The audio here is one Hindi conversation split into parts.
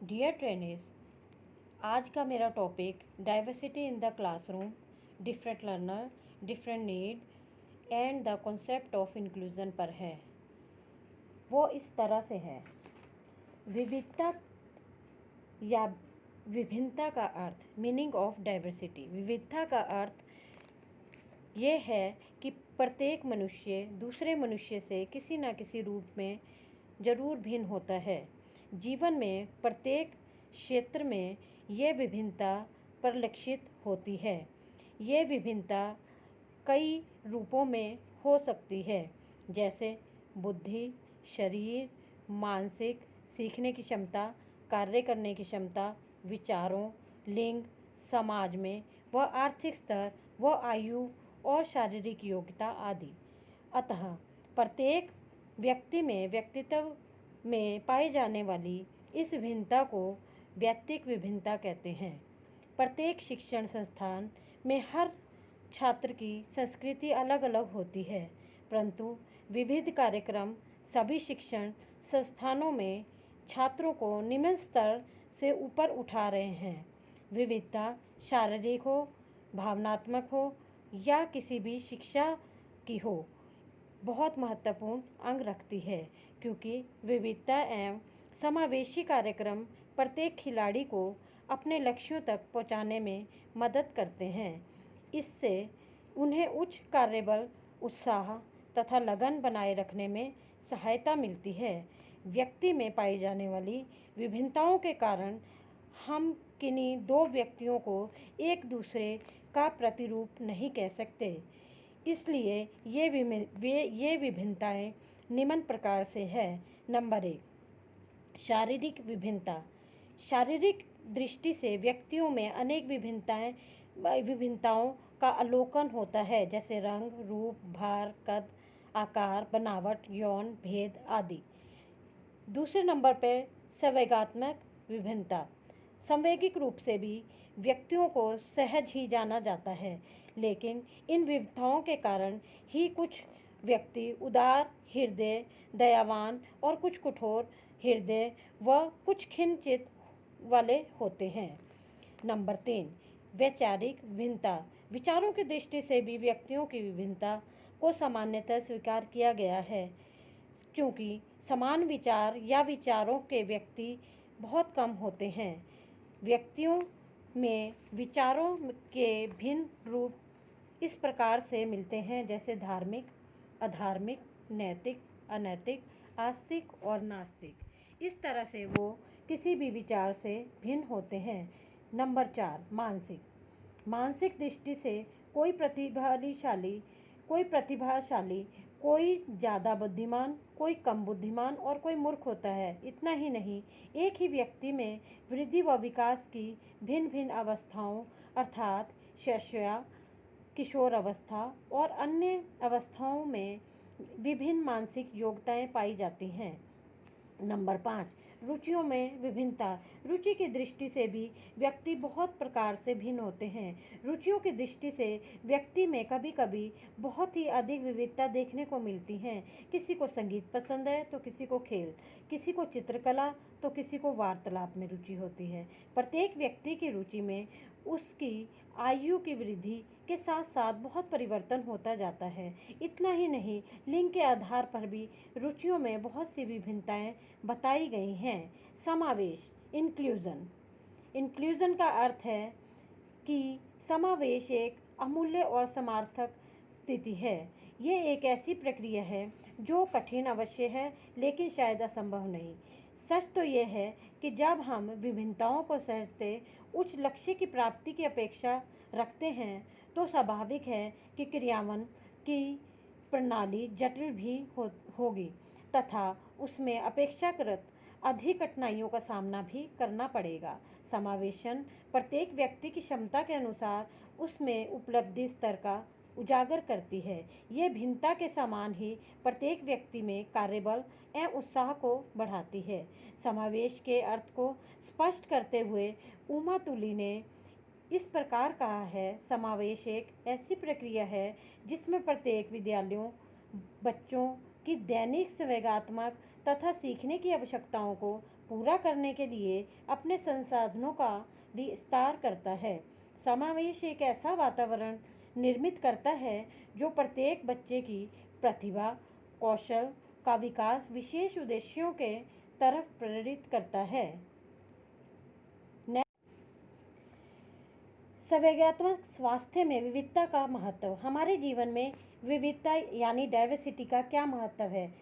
डियर ट्रेनिस, आज का मेरा topic diversity in the classroom, different learner, different need and the concept of inclusion पर है। वो इस तरह से है। विविधता या विभिन्नता का अर्थ, मीनिंग ऑफ डाइवर्सिटी। विविधता का अर्थ ये है कि प्रत्येक मनुष्य दूसरे मनुष्य से किसी न किसी रूप में ज़रूर भिन्न होता है। जीवन में प्रत्येक क्षेत्र में ये विभिन्नता परिलक्षित होती है। ये विभिन्नता कई रूपों में हो सकती है, जैसे बुद्धि, शरीर, मानसिक, सीखने की क्षमता, कार्य करने की क्षमता, विचारों, लिंग, समाज में व आर्थिक स्तर व आयु और शारीरिक योग्यता आदि। अतः प्रत्येक व्यक्ति में व्यक्तित्व में पाई जाने वाली इस भिन्नता को व्यक्तिक विभिन्नता कहते हैं। प्रत्येक शिक्षण संस्थान में हर छात्र की संस्कृति अलग अलग होती है, परंतु विविध कार्यक्रम सभी शिक्षण संस्थानों में छात्रों को निम्न स्तर से ऊपर उठा रहे हैं। विविधता शारीरिक हो, भावनात्मक हो या किसी भी शिक्षा की हो, बहुत महत्वपूर्ण अंग रखती है, क्योंकि विविधता एवं समावेशी कार्यक्रम प्रत्येक खिलाड़ी को अपने लक्ष्यों तक पहुंचाने में मदद करते हैं। इससे उन्हें उच्च कार्यबल, उत्साह तथा लगन बनाए रखने में सहायता मिलती है। व्यक्ति में पाई जाने वाली विभिन्नताओं के कारण हम किन्हीं दो व्यक्तियों को एक दूसरे का प्रतिरूप नहीं कह सकते। इसलिए ये विभिन्नताएं निम्न प्रकार से है। नंबर 1, शारीरिक विभिन्नता। शारीरिक दृष्टि से व्यक्तियों में अनेक विभिन्नताओं का अवलोकन होता है, जैसे रंग, रूप, भार, कद, आकार, बनावट, यौन भेद आदि। दूसरे नंबर पर संवेगात्मक विभिन्नता। संवैगिक रूप से भी व्यक्तियों को सहज ही जाना जाता है, लेकिन इन विविधताओं के कारण ही कुछ व्यक्ति उदार हृदय, दयावान और कुछ कठोर हृदय व कुछ खिन्नचित वाले होते हैं। नंबर 3, वैचारिक भिन्नता। विचारों की दृष्टि से भी व्यक्तियों की विभिन्नता को सामान्यतः स्वीकार किया गया है, क्योंकि समान विचार या विचारों के व्यक्ति बहुत कम होते हैं। व्यक्तियों में विचारों के भिन्न रूप इस प्रकार से मिलते हैं, जैसे धार्मिक, अधार्मिक, नैतिक, अनैतिक, आस्तिक और नास्तिक। इस तरह से वो किसी भी विचार से भिन्न होते हैं। नंबर 4, मानसिक। मानसिक दृष्टि से कोई प्रतिभाशाली, कोई ज़्यादा बुद्धिमान, कोई कम बुद्धिमान और कोई मूर्ख होता है। इतना ही नहीं, एक ही व्यक्ति में वृद्धि व विकास की भिन्न भिन्न अवस्थाओं अर्थात शैशव, किशोर अवस्था और अन्य अवस्थाओं में विभिन्न मानसिक योग्यताएं पाई जाती हैं। नंबर 5, रुचियों में विभिन्नता। रुचि की दृष्टि से भी व्यक्ति बहुत प्रकार से भिन्न होते हैं। रुचियों की दृष्टि से व्यक्ति में कभी कभी बहुत ही अधिक विविधता देखने को मिलती हैं। किसी को संगीत पसंद है तो किसी को खेल, किसी को चित्रकला तो किसी को वार्तालाप में रुचि होती है। प्रत्येक व्यक्ति की रुचि में उसकी आयु की वृद्धि के साथ साथ बहुत परिवर्तन होता जाता है। इतना ही नहीं, लिंग के आधार पर भी रुचियों में बहुत सी विभिन्नताएं बताई गई हैं। समावेश, इंक्लूजन। इंक्लूजन का अर्थ है कि समावेश एक अमूल्य और समार्थक स्थिति है। ये एक ऐसी प्रक्रिया है जो कठिन अवश्य है, लेकिन शायद असंभव नहीं। सच तो यह है कि जब हम विभिन्नताओं को सहते उच्च लक्ष्य की प्राप्ति की अपेक्षा रखते हैं, तो स्वाभाविक है कि क्रियान्वयन की प्रणाली जटिल भी होगी तथा उसमें अपेक्षाकृत अधिक कठिनाइयों का सामना भी करना पड़ेगा। समावेशन प्रत्येक व्यक्ति की क्षमता के अनुसार उसमें उपलब्धि स्तर का उजागर करती है। ये भिन्नता के समान ही प्रत्येक व्यक्ति में कार्यबल एवं उत्साह को बढ़ाती है। समावेश के अर्थ को स्पष्ट करते हुए उमा तुली ने इस प्रकार कहा है, समावेश एक ऐसी प्रक्रिया है जिसमें प्रत्येक विद्यालयों, बच्चों की दैनिक संवेगात्मक तथा सीखने की आवश्यकताओं को पूरा करने के लिए अपने संसाधनों का विस्तार करता है। समावेश एक ऐसा वातावरण निर्मित करता है जो प्रत्येक बच्चे की प्रतिभा, कौशल का विकास विशेष उद्देश्यों के तरफ प्रेरित करता है। संवेगात्मक स्वास्थ्य में विविधता का महत्व। हमारे जीवन में विविधता यानी डाइवर्सिटी का क्या महत्व है,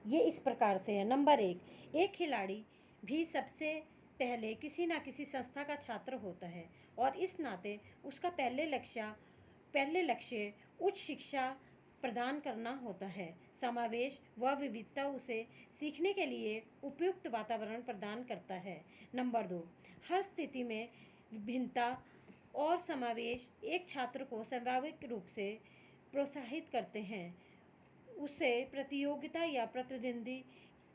ये इस प्रकार से है। नंबर एक खिलाड़ी भी सबसे पहले किसी न किसी संस्था का छात्र होता है और इस नाते उसका पहले लक्ष्य उच्च शिक्षा प्रदान करना होता है। समावेश व विविधता उसे सीखने के लिए उपयुक्त वातावरण प्रदान करता है। नंबर 2, हर स्थिति में भिन्नता और समावेश एक छात्र को स्वाभाविक रूप से प्रोत्साहित करते हैं, उसे प्रतियोगिता या प्रतिद्वंदी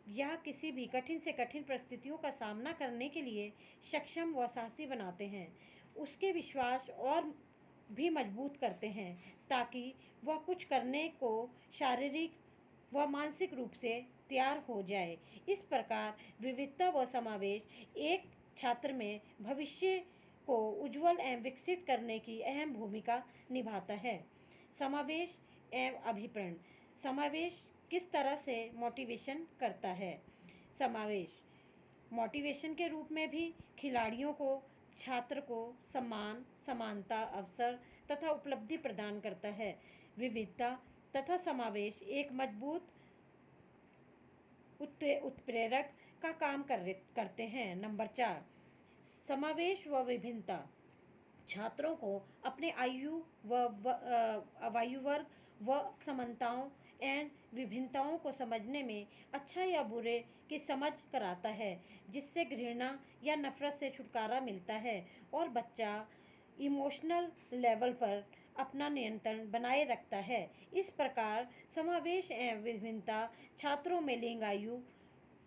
या किसी भी कठिन से कठिन परिस्थितियों का सामना करने के लिए सक्षम व साहसी बनाते हैं। उसके विश्वास और भी मजबूत करते हैं ताकि वह कुछ करने को शारीरिक व मानसिक रूप से तैयार हो जाए। इस प्रकार विविधता व समावेश एक छात्र में भविष्य को उज्जवल एवं विकसित करने की अहम भूमिका निभाता है। समावेश एवं अभिप्रेरण। समावेश किस तरह से मोटिवेशन करता है? समावेश मोटिवेशन के रूप में भी खिलाड़ियों को, छात्र को सम्मान, समानता, अवसर तथा उपलब्धि प्रदान करता है। विविधता तथा समावेश एक मजबूत उत्प्रेरक का काम करते हैं। नंबर 4, समावेश व विभिन्नता छात्रों को अपने वायु वर्ग व समानताओं एवं विभिन्नताओं को समझने में अच्छा या बुरे की समझ कराता है, जिससे घृणा या नफरत से छुटकारा मिलता है और बच्चा इमोशनल लेवल पर अपना नियंत्रण बनाए रखता है। इस प्रकार समावेश एवं विभिन्नता छात्रों में लिंग, आयु,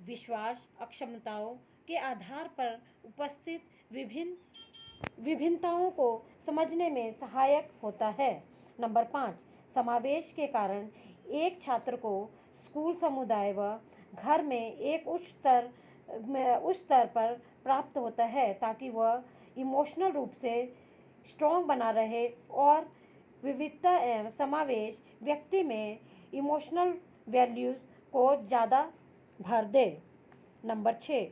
विश्वास, अक्षमताओं के आधार पर उपस्थित विभिन्नताओं को समझने में सहायक होता है। नंबर 5, समावेश के कारण एक छात्र को स्कूल, समुदाय व घर में एक उच्च स्तर पर प्राप्त होता है ताकि वह इमोशनल रूप से स्ट्रॉन्ग बना रहे और विविधता एवं समावेश व्यक्ति में इमोशनल वैल्यूज़ को ज़्यादा भर दे। नंबर 6,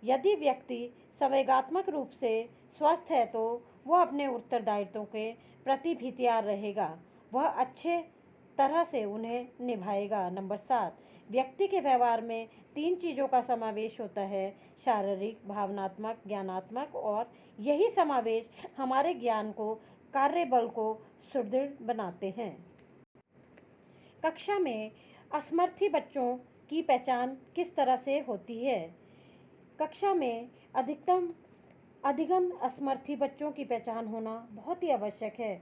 यदि व्यक्ति संवेगात्मक रूप से स्वस्थ है तो वह अपने उत्तरदायित्वों के प्रति भी तैयार रहेगा, वह अच्छे तरह से उन्हें निभाएगा। नंबर 7, व्यक्ति के व्यवहार में 3 चीज़ों का समावेश होता है: शारीरिक, भावनात्मक, ज्ञानात्मक। और यही समावेश हमारे ज्ञान को, कार्यबल को सुदृढ़ बनाते हैं। कक्षा में असमर्थी बच्चों की पहचान किस तरह से होती है? कक्षा में अधिगम असमर्थी बच्चों की पहचान होना बहुत ही आवश्यक है।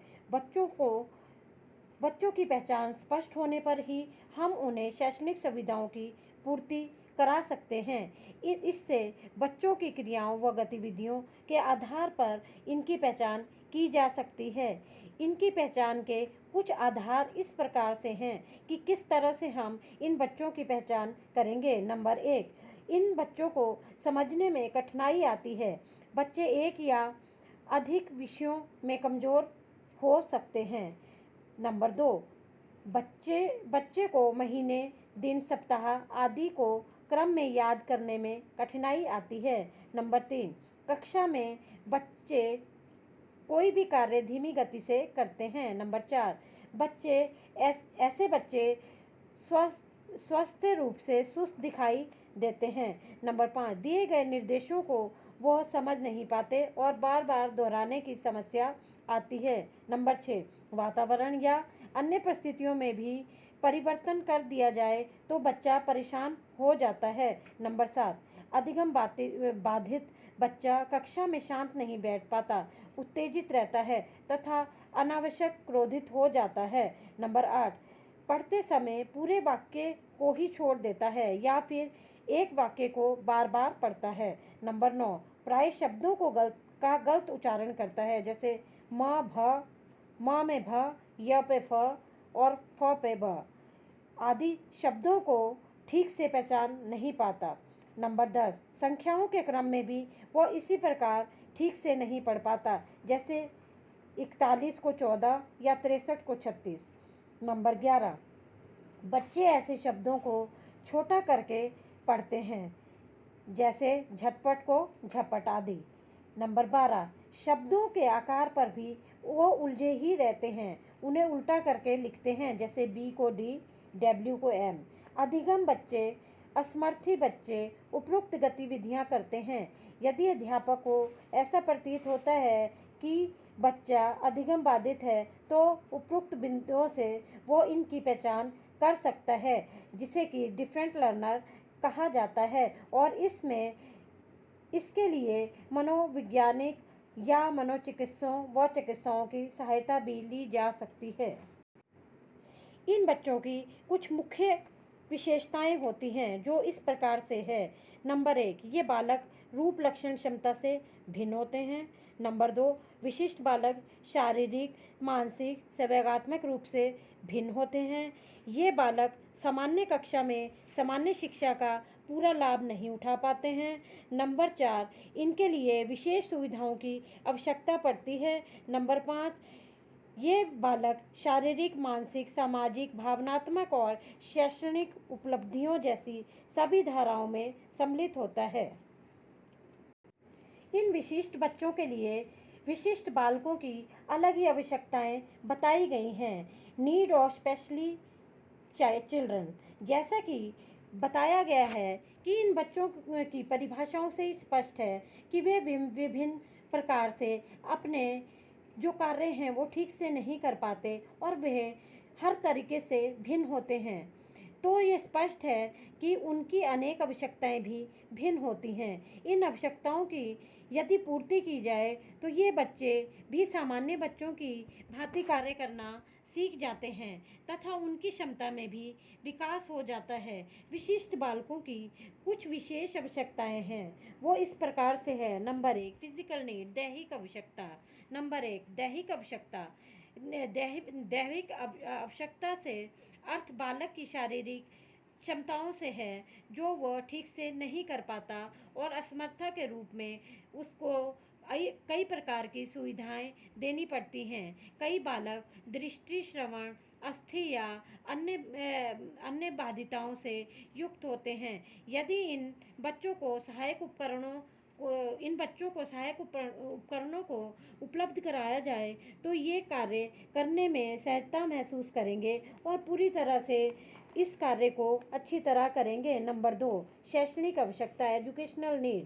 बच्चों की पहचान स्पष्ट होने पर ही हम उन्हें शैक्षणिक सुविधाओं की पूर्ति करा सकते हैं। इससे बच्चों की क्रियाओं व गतिविधियों के आधार पर इनकी पहचान की जा सकती है। इनकी पहचान के कुछ आधार इस प्रकार से हैं कि किस तरह से हम इन बच्चों की पहचान करेंगे। नंबर 1, इन बच्चों को समझने में कठिनाई आती है। बच्चे एक या अधिक विषयों में कमज़ोर हो सकते हैं। नंबर 2, बच्चे को महीने, दिन, सप्ताह आदि को क्रम में याद करने में कठिनाई आती है। नंबर 3, कक्षा में बच्चे कोई भी कार्य धीमी गति से करते हैं। नंबर 4, ऐसे बच्चे स्वस्थ रूप से सुस्त दिखाई देते हैं। नंबर 5, दिए गए निर्देशों को वह समझ नहीं पाते और बार बार दोहराने की समस्या आती है। नंबर 6, वातावरण या अन्य परिस्थितियों में भी परिवर्तन कर दिया जाए तो बच्चा परेशान हो जाता है। नंबर 7, अधिगम बाधित बच्चा कक्षा में शांत नहीं बैठ पाता, उत्तेजित रहता है तथा अनावश्यक क्रोधित हो जाता है। नंबर 8, पढ़ते समय पूरे वाक्य को ही छोड़ देता है या फिर एक वाक्य को बार बार पढ़ता है। नंबर 9, प्राय शब्दों को गलत उच्चारण करता है, जैसे म में भ, य पे फ और फ पे ब आदि शब्दों को ठीक से पहचान नहीं पाता। नंबर 10, संख्याओं के क्रम में भी वो इसी प्रकार ठीक से नहीं पढ़ पाता, जैसे 41 को 14 या 63 को 36। नंबर 11, बच्चे ऐसे शब्दों को छोटा करके पढ़ते हैं, जैसे झटपट को झपट आदि। नंबर 12, शब्दों के आकार पर भी वो उलझे ही रहते हैं, उन्हें उल्टा करके लिखते हैं, जैसे बी को डी, डब्ल्यू को एम। अधिगम बच्चे, असमर्थी बच्चे उपरोक्त गतिविधियां करते हैं। यदि अध्यापक को ऐसा प्रतीत होता है कि बच्चा अधिगम बाधित है, तो उपरोक्त बिंदुओं से वो इनकी पहचान कर सकता है, जिसे कि डिफरेंट लर्नर कहा जाता है, और इसके लिए मनोवैज्ञानिक या चिकित्सकों की सहायता भी ली जा सकती है। इन बच्चों की कुछ मुख्य विशेषताएं होती हैं, जो इस प्रकार से है। नंबर 1, ये बालक रूप लक्षण क्षमता से भिन्न होते हैं। नंबर 2, विशिष्ट बालक शारीरिक, मानसिक, संवेगात्मक रूप से भिन्न होते हैं। ये बालक सामान्य कक्षा में सामान्य शिक्षा का पूरा लाभ नहीं उठा पाते हैं। नंबर 4, इनके लिए विशेष सुविधाओं की आवश्यकता पड़ती है। नंबर 5, ये बालक शारीरिक, मानसिक, सामाजिक, भावनात्मक और शैक्षणिक उपलब्धियों जैसी सभी धाराओं में सम्मिलित होता है। इन विशिष्ट बच्चों के लिए विशिष्ट बालकों की अलग ही आवश्यकताएं बताई गई हैं। नीड ऑफ स्पेशली चिल्ड्रन, जैसा कि बताया गया है कि इन बच्चों की परिभाषाओं से स्पष्ट है कि वे विभिन्न प्रकार से अपने जो कार्य हैं वो ठीक से नहीं कर पाते, और वे हर तरीके से भिन्न होते हैं। तो ये स्पष्ट है कि उनकी अनेक आवश्यकताएं भी भिन्न होती हैं। इन आवश्यकताओं की यदि पूर्ति की जाए तो ये बच्चे भी सामान्य बच्चों की भांति कार्य करना सीख जाते हैं, तथा उनकी क्षमता में भी विकास हो जाता है। विशिष्ट बालकों की कुछ विशेष आवश्यकताएं हैं, वो इस प्रकार से है। नंबर 1, फिजिकल नीड, दैहिक आवश्यकता। नंबर 1, दैहिक आवश्यकता। दैहिक आवश्यकता से अर्थ बालक की शारीरिक क्षमताओं से है, जो वह ठीक से नहीं कर पाता, और असमर्थता के रूप में उसको कई प्रकार की सुविधाएं देनी पड़ती हैं। कई बालक दृष्टि, श्रवण, अस्थि या अन्य बाधिताओं से युक्त होते हैं। यदि इन बच्चों को सहायक उपकरणों को उपलब्ध कराया जाए तो ये कार्य करने में सहजता महसूस करेंगे और पूरी तरह से इस कार्य को अच्छी तरह करेंगे। नंबर 2, शैक्षणिक आवश्यकता, एजुकेशनल नीड।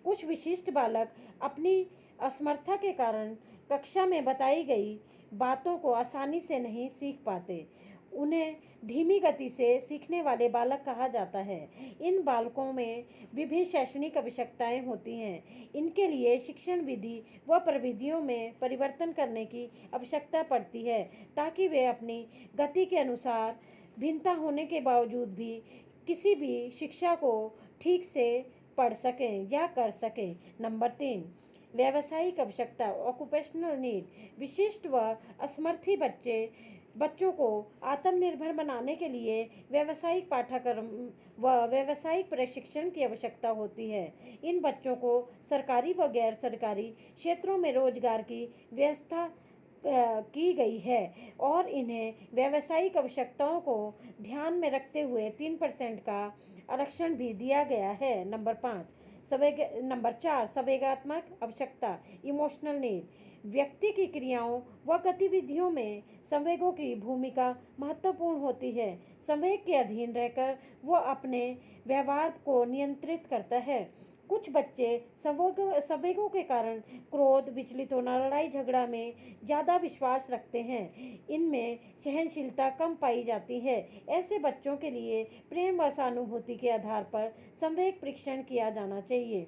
कुछ विशिष्ट बालक अपनी असमर्थता के कारण कक्षा में बताई गई बातों को आसानी से नहीं सीख पाते। उन्हें धीमी गति से सीखने वाले बालक कहा जाता है। इन बालकों में विभिन्न शैक्षणिक आवश्यकताएं होती हैं। इनके लिए शिक्षण विधि व प्रविधियों में परिवर्तन करने की आवश्यकता पड़ती है, ताकि वे अपनी गति के अनुसार भिन्नता होने के बावजूद भी किसी भी शिक्षा को ठीक से पढ़ सकें या कर सकें। नंबर 3, व्यावसायिक आवश्यकता, ऑक्यूपेशनल नीड। विशिष्ट व असमर्थी बच्चों को आत्मनिर्भर बनाने के लिए व्यावसायिक पाठ्यक्रम व व्यावसायिक प्रशिक्षण की आवश्यकता होती है। इन बच्चों को सरकारी व गैर सरकारी क्षेत्रों में रोजगार की व्यवस्था की गई है, और इन्हें व्यावसायिक आवश्यकताओं को ध्यान में रखते हुए 3% का आरक्षण भी दिया गया है। नंबर 4, संवेगात्मक आवश्यकता, इमोशनल नीड। व्यक्ति की क्रियाओं व गतिविधियों में संवेगों की भूमिका महत्वपूर्ण होती है। संवेग के अधीन रहकर वो अपने व्यवहार को नियंत्रित करता है। कुछ बच्चे संवेगों के कारण क्रोध, विचलित होना, लड़ाई झगड़ा में ज़्यादा विश्वास रखते हैं। इनमें सहनशीलता कम पाई जाती है। ऐसे बच्चों के लिए प्रेम व सहानुभूति के आधार पर संवेग परीक्षण किया जाना चाहिए।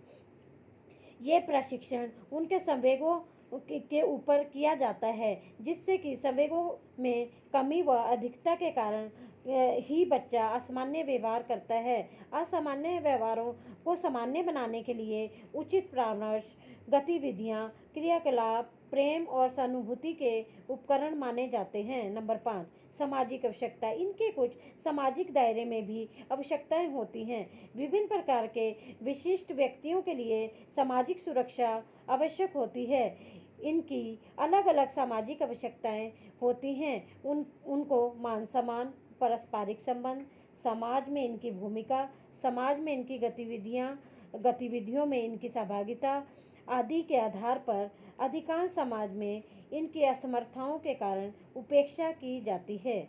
ये प्रशिक्षण उनके संवेगों के ऊपर किया जाता है, जिससे कि संवेगों में कमी व अधिकता के कारण ही बच्चा असामान्य व्यवहार करता है। असामान्य व्यवहारों को सामान्य बनाने के लिए उचित परामर्श, गतिविधियाँ, क्रियाकलाप प्रेम और सहानुभूति के उपकरण माने जाते हैं। नंबर 5, सामाजिक आवश्यकता, इनके कुछ सामाजिक दायरे में भी आवश्यकताएं होती हैं। विभिन्न प्रकार के विशिष्ट व्यक्तियों के लिए सामाजिक सुरक्षा आवश्यक होती है। इनकी अलग अलग सामाजिक आवश्यकताएं होती हैं। उनको मान सम्मान, पारस्परिक संबंध, समाज में इनकी भूमिका, समाज में इनकी गतिविधियों में इनकी सहभागिता आदि के आधार पर अधिकांश समाज में इनकी असमर्थताओं के कारण उपेक्षा की जाती है।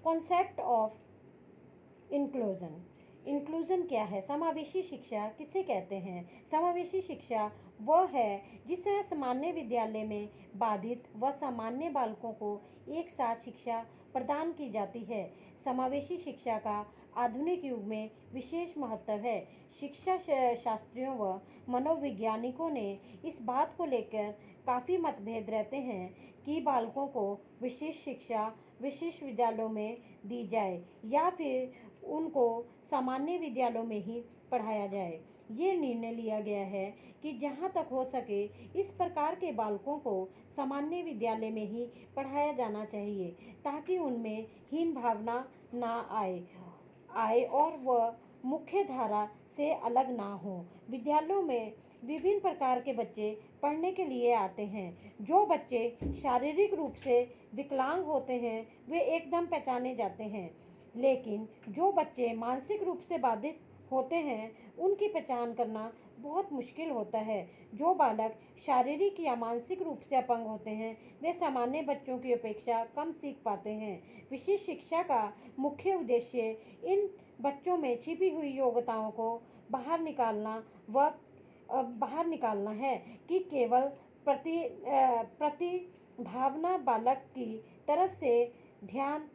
Concept of inclusion. इंक्लूजन क्या है? समावेशी शिक्षा किसे कहते हैं? समावेशी शिक्षा वह है जिसमें सामान्य विद्यालय में बाधित व सामान्य बालकों को एक साथ शिक्षा प्रदान की जाती है। समावेशी शिक्षा का आधुनिक युग में विशेष महत्व है। शिक्षा शास्त्रियों व मनोवैज्ञानिकों ने इस बात को लेकर काफ़ी मतभेद रहते हैं कि बालकों को विशेष शिक्षा विशेष विद्यालयों में दी जाए या फिर उनको सामान्य विद्यालयों में ही पढ़ाया जाए। ये निर्णय लिया गया है कि जहाँ तक हो सके इस प्रकार के बालकों को सामान्य विद्यालय में ही पढ़ाया जाना चाहिए ताकि उनमें हीन भावना ना आए और वह मुख्य धारा से अलग ना हो। विद्यालयों में विभिन्न प्रकार के बच्चे पढ़ने के लिए आते हैं। जो बच्चे शारीरिक रूप से विकलांग होते हैं वे एकदम पहचाने जाते हैं, लेकिन जो बच्चे मानसिक रूप से बाधित होते हैं उनकी पहचान करना बहुत मुश्किल होता है। जो बालक शारीरिक या मानसिक रूप से अपंग होते हैं वे सामान्य बच्चों की अपेक्षा कम सीख पाते हैं। विशेष शिक्षा का मुख्य उद्देश्य इन बच्चों में छिपी हुई योग्यताओं को बाहर निकालना है कि केवल प्रतिभावान बालक की तरफ से ध्यान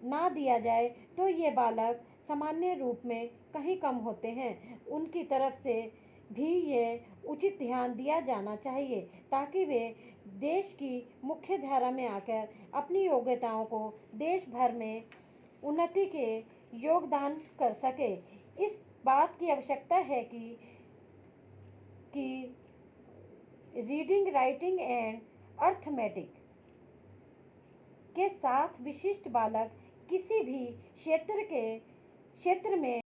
ना दिया जाए तो ये बालक सामान्य रूप में कहीं कम होते हैं। उनकी तरफ से भी ये उचित ध्यान दिया जाना चाहिए ताकि वे देश की मुख्य धारा में आकर अपनी योग्यताओं को देश भर में उन्नति के योगदान कर सके। इस बात की आवश्यकता है कि रीडिंग, राइटिंग एंड अर्थमेटिक के साथ विशिष्ट बालक किसी भी क्षेत्र में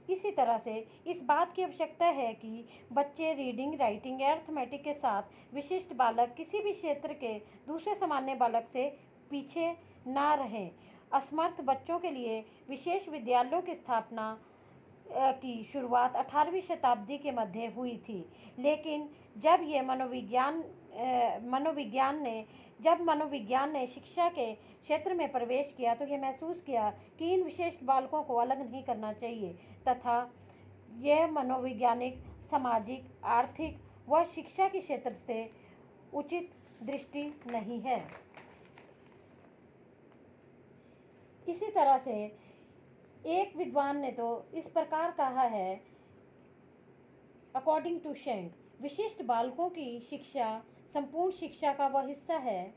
इसी तरह से इस बात की आवश्यकता है कि बच्चे रीडिंग, राइटिंग या अर्थमेटिक के साथ विशिष्ट बालक किसी भी क्षेत्र के दूसरे सामान्य बालक से पीछे ना रहें। असमर्थ बच्चों के लिए विशेष विद्यालयों की स्थापना की शुरुआत 18वीं शताब्दी के मध्य हुई थी, लेकिन जब मनोविज्ञान ने शिक्षा के क्षेत्र में प्रवेश किया तो ये महसूस किया कि इन विशेष बालकों को अलग नहीं करना चाहिए तथा यह मनोवैज्ञानिक, सामाजिक, आर्थिक व शिक्षा के क्षेत्र से उचित दृष्टि नहीं है। इसी तरह से एक विद्वान ने तो इस प्रकार कहा है, अकॉर्डिंग टू शेंक, विशिष्ट बालकों की शिक्षा संपूर्ण शिक्षा का वह हिस्सा है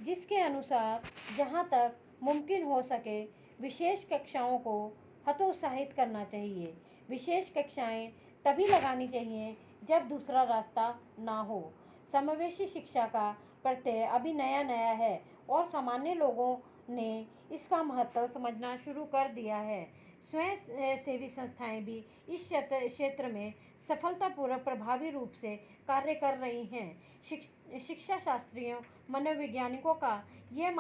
जिसके अनुसार जहाँ तक मुमकिन हो सके विशेष कक्षाओं को हतोत्साहित करना चाहिए। विशेष कक्षाएं तभी लगानी चाहिए जब दूसरा रास्ता ना हो। समावेशी शिक्षा का प्रत्यय अभी नया है और सामान्य लोगों ने इसका महत्व समझना शुरू कर दिया है। स्वयं सेवी संस्थाएं भी इस क्षेत्र में सफलतापूर्वक प्रभावी रूप से कार्य कर रही हैं। शिक्षा शास्त्रियों, मनोवैज्ञानिकों का यह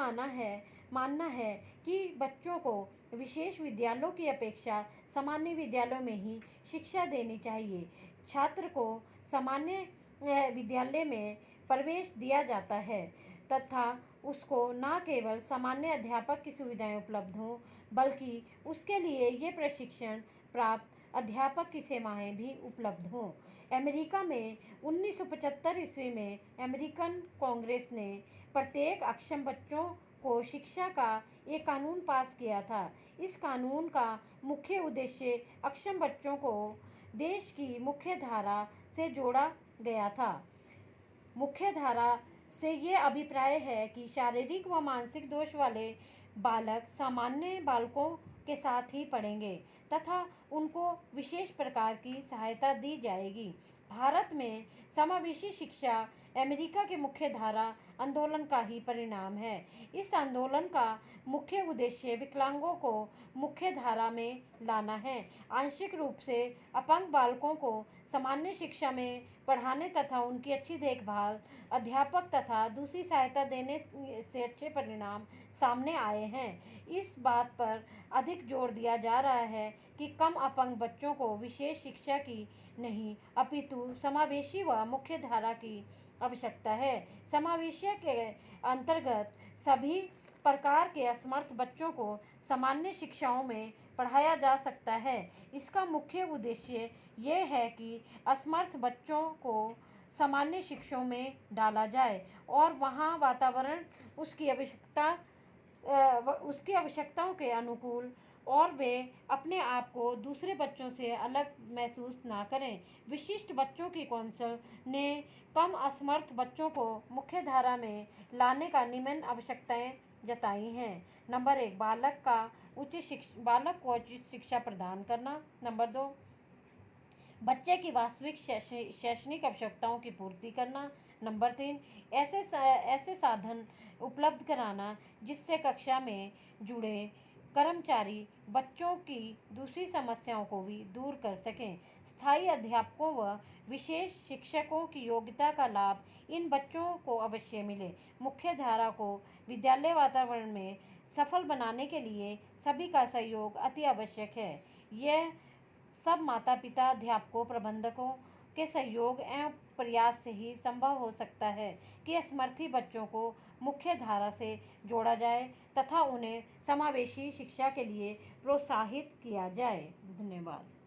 मानना है कि बच्चों को विशेष विद्यालयों की अपेक्षा सामान्य विद्यालयों में ही शिक्षा देनी चाहिए। छात्र को सामान्य विद्यालय में प्रवेश दिया जाता है तथा उसको न केवल सामान्य अध्यापक की सुविधाएं उपलब्ध हों बल्कि उसके लिए ये प्रशिक्षण प्राप्त अध्यापक की सेवाएं भी उपलब्ध हों। अमेरिका में 1975 ईस्वी में अमेरिकन कांग्रेस ने प्रत्येक अक्षम बच्चों को शिक्षा का एक कानून पास किया था। इस कानून का मुख्य उद्देश्य अक्षम बच्चों को देश की मुख्य धारा से जोड़ा गया था। मुख्य धारा से ये अभिप्राय है कि शारीरिक व मानसिक दोष वाले बालक सामान्य बालकों के साथ ही पढ़ेंगे तथा उनको विशेष प्रकार की सहायता दी जाएगी भारत में समावेशी शिक्षा अमेरिका के मुख्य धारा आंदोलन का ही परिणाम है। इस आंदोलन का मुख्य उद्देश्य विकलांगों को मुख्य धारा में लाना है, आंशिक रूप से अपंग बालकों को सामान्य शिक्षा में पढ़ाने तथा उनकी अच्छी देखभाल, अध्यापक तथा दूसरी सहायता देने से अच्छे परिणाम सामने आए हैं। इस बात पर अधिक जोर दिया जा रहा है कि कम अपंग बच्चों को विशेष शिक्षा की नहीं अपितु समावेशी व मुख्य धारा की आवश्यकता है। समावेशी के अंतर्गत सभी प्रकार के असमर्थ बच्चों को सामान्य शिक्षाओं में पढ़ाया जा सकता है। इसका मुख्य उद्देश्य ये है कि असमर्थ बच्चों को सामान्य शिक्षाओं में डाला जाए और वहाँ वातावरण उसकी आवश्यकताओं के अनुकूल और वे अपने आप को दूसरे बच्चों से अलग महसूस ना करें। विशिष्ट बच्चों की कौंसिल ने कम असमर्थ बच्चों को मुख्य धारा में लाने का निम्न आवश्यकताएं जताई हैं। नंबर 1, बालक को उचित शिक्षा प्रदान करना। नंबर 2, बच्चे की वास्तविक शैक्षणिक आवश्यकताओं की पूर्ति करना। नंबर 3, ऐसे साधन उपलब्ध कराना जिससे कक्षा में जुड़े कर्मचारी बच्चों की दूसरी समस्याओं को भी दूर कर सकें। स्थायी अध्यापकों व विशेष शिक्षकों की योग्यता का लाभ इन बच्चों को अवश्य मिले। मुख्य धारा को विद्यालय वातावरण में सफल बनाने के लिए सभी का सहयोग अति आवश्यक है। यह सब माता पिता, अध्यापकों, प्रबंधकों के सहयोग एवं प्रयास से ही संभव हो सकता है कि असमर्थी बच्चों को मुख्य धारा से जोड़ा जाए तथा उन्हें समावेशी शिक्षा के लिए प्रोत्साहित किया जाए। धन्यवाद।